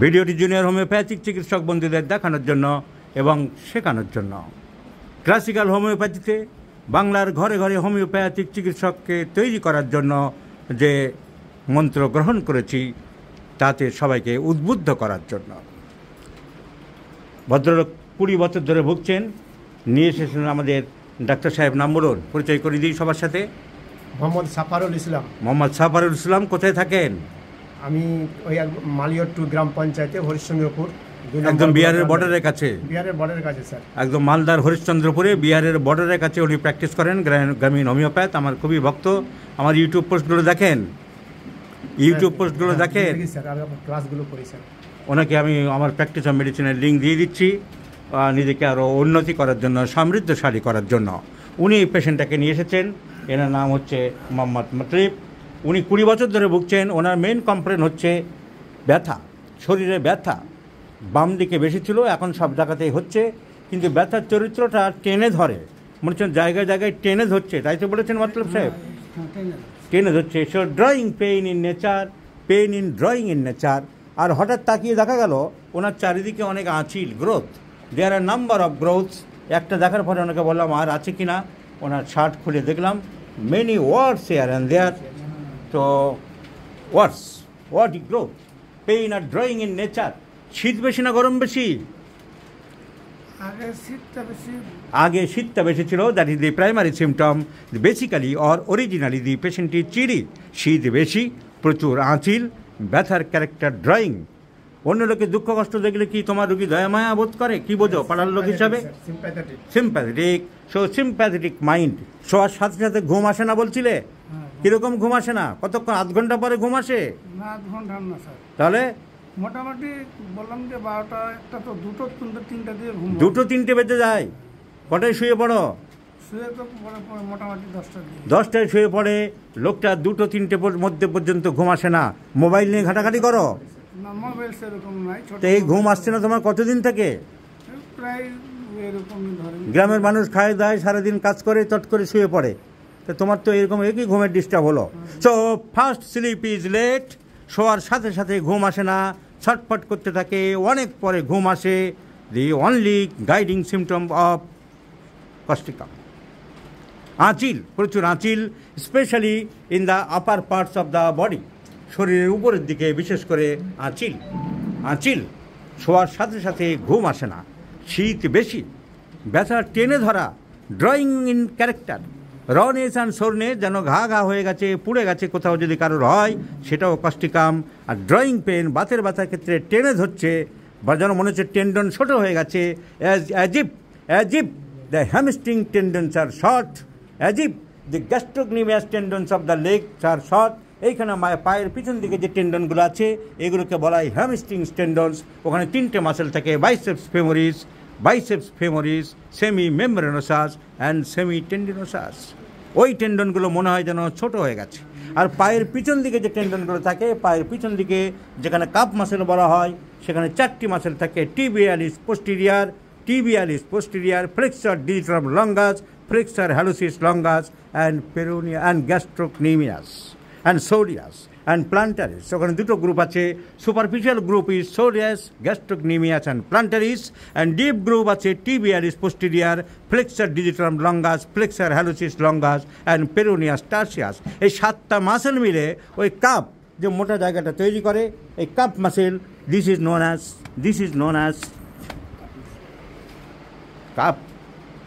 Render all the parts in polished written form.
ভিডিওটি junior homeopathic চিকিৎসক বন্ধুদের দেখানোর জন্য এবং শেখানোর জন্য। ক্লাসিক্যাল হোমিওপ্যাথিতে বাংলার ঘরে ঘরে হোমিওপ্যাথিক চিকিৎসককে তৈরি করার জন্য যে মন্ত্র গ্রহণ করেছি তাতে সবাইকে উদ্বুদ্ধ করার জন্য। ভদ্রলোক 20 বছর ধরে ভুগছেন, নিয়ে এসেছেন আমাদের ডাক্তার সাহেব। নাম বলুন, পরিচয় করে দিই সবার সাথে। মোহাম্মদ সাফারুল ইসলাম। মোহাম্মদ সাফারুল ইসলাম কোথায় থাকেন? আমি ওই মালিয়ট্টু গ্রাম পঞ্চায়েতে হরিশ্চন্দ্রপুর, একদম বিহারের বর্ডারের কাছে। বিহারের বর্ডারের কাছে স্যার, একদম মালদার হরিশ্চন্দ্রপুরে বিহারের বর্ডারের কাছে উনি প্র্যাকটিস করেন, গ্রামীণ হোমিওপ্যাথ। আমার খুবই ভক্ত, আমার ইউটিউব পোস্টগুলো দেখেন, ইউটিউব পোস্টগুলো দেখেন স্যার, আমি ক্লাসগুলো করি স্যার। ওনাকে আমি আমার প্র্যাকটিস অফ মেডিসিনের লিঙ্ক দিয়ে দিচ্ছি নিজেকে আরও উন্নতি করার জন্য, সমৃদ্ধশালী করার জন্য। উনি এই পেশেন্টটাকে নিয়ে এসেছেন, এনার নাম হচ্ছে মোহাম্মদ মতলিব। উনি 20 বছর ধরে ভুগছেন। ওনার মেন কমপ্লেন হচ্ছে ব্যথা, শরীরে ব্যথা। বাম দিকে বেশি ছিল, এখন সব জায়গাতেই হচ্ছে, কিন্তু ব্যথার চরিত্রটা টেনে ধরে, মনে হচ্ছে জায়গায় জায়গায় টেনে ধরছে। তাই তো বলেছেন মতলব সাহেব, টেনে ধরছে। So drawing pain in nature, pain in drawing in nature. আর হঠাৎ তাকিয়ে দেখা গেল ওনার চারিদিকে অনেক আঁচিল, growth, there are number of growths. একটা দেখার পরে ওনাকে বললাম আর আছে কি না, ওনার শার্ট খুলে দেখলাম many warts here and there. তো warts, what is growth, pain আর ড্রয়িং ইন নেচার। শীত বেশি না গরম বেশি? আগে শীতটা বেশি ছিল। That is the primary symptom. Basically or originally the patient is chilly. শীত বেশি, প্রচুর আঁচিল, ব্যথার ক্যারেক্টার ড্রয়িং। অন্য লোকের দুঃখ কষ্ট দেখলে কি তোমার রোগী দয়া মায়া বোধ করে? কি বোঝো পাড়ার লোক হিসাবে? সিম্প্যাথেটিক। So sympathetic mind. শোয়ার সাথে সাথে ঘুম আসে না বলছিলে, কিরকম ঘুম আসে না? কতক্ষণ, আধ ঘন্টা পরে ঘুম আসে? তাহলে মোটামুটি বললাম যে 12টা, একটা তো 2টো 3টা দিয়ে ঘুম, 2টো 3টে বেজে যায়। কটায় শুয়ে পড়ো? শুয়ে তো মোটামুটি 10টায় শুয়ে পড়ে লোকটা, 2টো 3টে মধ্যে পর্যন্ত ঘুম আসে না। মোবাইল নিয়ে ঘাটাঘাটি করো? না, মোবাইল সেরকম নাই। তো এই ঘুম আসছে না তোমার কতদিন থেকে? প্রায় এরকমই ধরেন। গ্রামের মানুষ খায় দায়, সারাদিন কাজ করে, চট করে শুয়ে পড়ে। তো তোমার তো এরকম একই ঘুমের ডিস্টার্ব হলো। So first sleep is late. শোয়ার সাথে সাথে ঘুম আসে না, ছটফট করতে থাকে, অনেক পরে ঘুম আসে। The only guiding symptom of causticum. আঁচিল, প্রচুর আঁচিল, specially in the upper parts of the body. শরীরের উপরের দিকে বিশেষ করে আঁচিল, আঁচিল। শোয়ার সাথে সাথে ঘুম আসে না, শীত বেশি, ব্যথা টেনে ধরা, drawing in character, রনেস and soreness, যেন ঘা ঘা হয়ে গেছে, পুড়ে গেছে কোথাও যদি কারোর হয়, সেটাও কস্টিকাম। আর ড্রয়িং পেন, বাতের ব্যথার ক্ষেত্রে টেনে ধরছে, বা যেন মনে হচ্ছে টেন্ডন ছোটো হয়ে গেছে। As if the hamstring tendons are short, as if the gastrocnemius tendons of the legs are short. এইখানে পায়ের পিছন দিকে যে টেন্ডনগুলো আছে এগুলোকে বলা হয় হ্যামস্ট্রিংস টেন্ডনস। ওখানে 3টে মাসেল থাকে, biceps femoris, semi membranosus and semi tendinosus. ওই টেন্ডনগুলো মনে হয় যেন ছোট হয়ে গেছে। আর পায়ের পিছন দিকে যে টেন্ডনগুলো থাকে, পায়ের পিছন দিকে যেখানে কাপ মাসেল বলা হয়, সেখানে 4টি মাসেল থাকে, tibialis posterior, flexor digitorum longus, flexor hallucis longus, and peronea and gastrocnemius and soleus and plantaris. ওখানে 2টো গ্রুপ আছে। Superficial group is soleus, gastrocnemius and plantaris, and deep group আছে tibialis posterior, flexor digitorum longus, flexor hallucis longus and peroneus tertius. এই 7টা muscle মিলে ওই cup, যে মোটা জায়গাটা তৈরি করে, এই cup muscle, this is known as cup.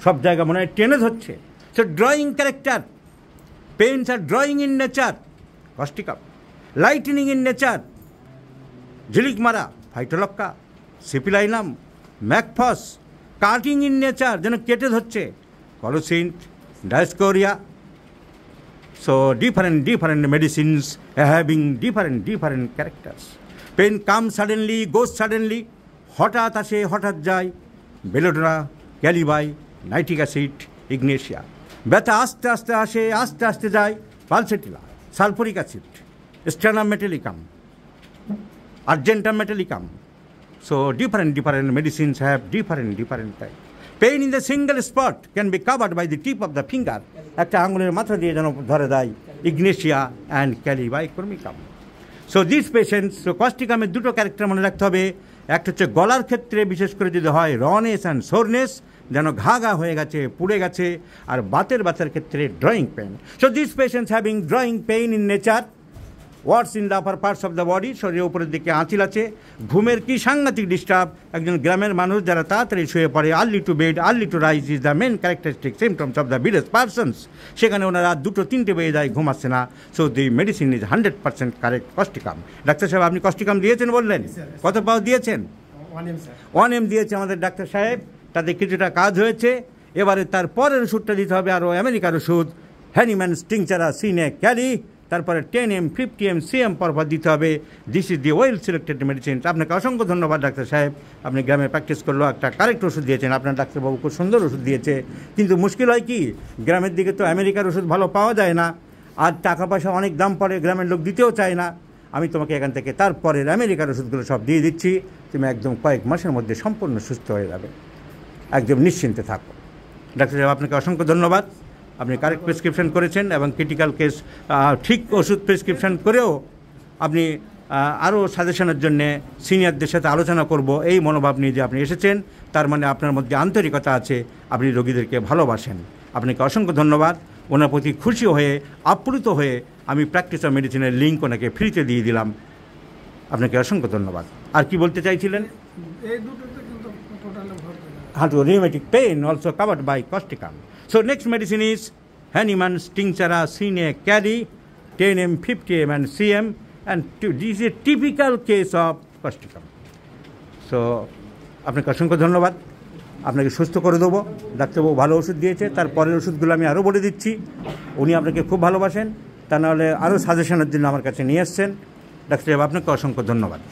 সব জায়গা মনে হয় টেনে ধরছে। So drawing character, pains are drawing in nature, causticum. Lightning in nature, ঝিলিক মারা, ফাইটোলক্কা, সিপিলাইনাম, ম্যাকফস। কাটিং ইন নেচার, যেন কেটে ধরছে, colocynth, dioscorea. So different medicines having different characters. Pain come suddenly, goes suddenly, হঠাৎ আসে হঠাৎ যায়, belladonna, kali bi, nitric acid, ignatia. ব্যথা আস্তে আস্তে আসে, আস্তে আস্তে যায়, pulsatilla, sulphuric acid, stannum metallicum, Argentum metallicum. So different medicines have different type. Pain in the single spot can be covered by the tip of the finger. একটা আঙুলের মাথা দিয়ে যেন ধরে দেয়, ignatia and kali bichromicum. So this patients, so কস্টিকামের দুটো character মনে রাখতে হবে। একটা হচ্ছে গলার ক্ষেত্রে বিশেষ করে যদি হয় রনেস অ্যান্ড সোরনেস, যেন ঘা হয়ে গেছে, পুড়ে গেছে, আর বাতের ক্ষেত্রে drawing pain. So this patients having drawing pain in nature, wards in the upper parts of the body, শরীরের উপরের দিকে আঁচিল আছে, ঘুমের কি সাংঘাতিক ডিস্টার্ব। একজন গ্রামের মানুষ যারা তাড়াতাড়ি শুয়ে পড়ে, early to bed early to rise is the main characteristic symptoms of the village persons. সেখানে ওনারা 2-3 বেজে যায়, ঘুমাচ্ছে না। So the medicine is 100% correct causticum. ডাক্তার সাহেব আপনি কস্টিকাম দিয়েছেন বললেন, কত পাও দিয়েছেন? 1M sir. 1M দিয়েছে আমাদের ডাক্তার সাহেব, তাতে কিছুটা কাজ হয়েছে। এবারে তার পরের ওষুধটা দিতে হবে আরও আমেরিকার ওষুধ, হ্যানিম্যান স্টিংচারা সিনে ক্যারি, তারপরে 10M 50M CM পরপর দিতে হবে। This is the well selected medicine. আপনাকে অসংখ্য ধন্যবাদ ডাক্তার সাহেব, আপনি গ্রামে প্র্যাকটিস করলেও একটা কারেক্ট ওষুধ দিয়েছেন। আপনার ডাক্তারবাবু খুব সুন্দর ওষুধ দিয়েছে, কিন্তু মুশকিল হয় কি, গ্রামের দিকে তো আমেরিকার ওষুধ ভালো পাওয়া যায় না, আর টাকা পয়সা অনেক দাম পড়ে, গ্রামের লোক দিতেও চায় না। আমি তোমাকে এখান থেকে তারপরের আমেরিকার ওষুধগুলো সব দিয়ে দিচ্ছি, তুমি একদম কয়েক মাসের মধ্যে সম্পূর্ণ সুস্থ হয়ে যাবে, একদম নিশ্চিন্তে থাকো। ডাক্তার সাহেব আপনাকে অসংখ্য ধন্যবাদ, আপনি কারেক্ট প্রেসক্রিপশন করেছেন এবং ক্রিটিক্যাল কেস ঠিক ওষুধ প্রেসক্রিপশন করেও আপনি আরও সাজেশনের জন্যে সিনিয়রদের সাথে আলোচনা করব এই মনোভাব নিয়ে যে আপনি এসেছেন, তার মানে আপনার মধ্যে আন্তরিকতা আছে, আপনি রোগীদেরকে ভালোবাসেন। আপনাকে অসংখ্য ধন্যবাদ। ওনার প্রতি খুশি হয়ে আপ্লুত হয়ে আমি প্র্যাকটিস অফ মেডিসিনের লিঙ্ক ওনাকে ফ্রিতে দিয়ে দিলাম। আপনাকে অসংখ্য ধন্যবাদ। আর কি বলতে চাইছিলেন? এই দুটোতে কিন্তু টোটালে ভর্তি না। How to rheumatic pain also covered by Costicam. So next medicine is Hahnemann Stinctura Sine Cadi, 10M 50M and CM, and this is a typical case of Costicam. So আপনাকে অসংখ্য ধন্যবাদ, আপনাকে সুস্থ করে দেবো। ডাক্তারবাবু ভালো ওষুধ দিয়েছে, তার পরের ওষুধগুলো আমি আরও বলে দিচ্ছি। উনি আপনাকে খুব ভালোবাসেন, তা নাহলে আরও সাজেশনের জন্য আমার কাছে নিয়ে এসছেন। ডাক্তার সাহেব আপনাকে অসংখ্য ধন্যবাদ।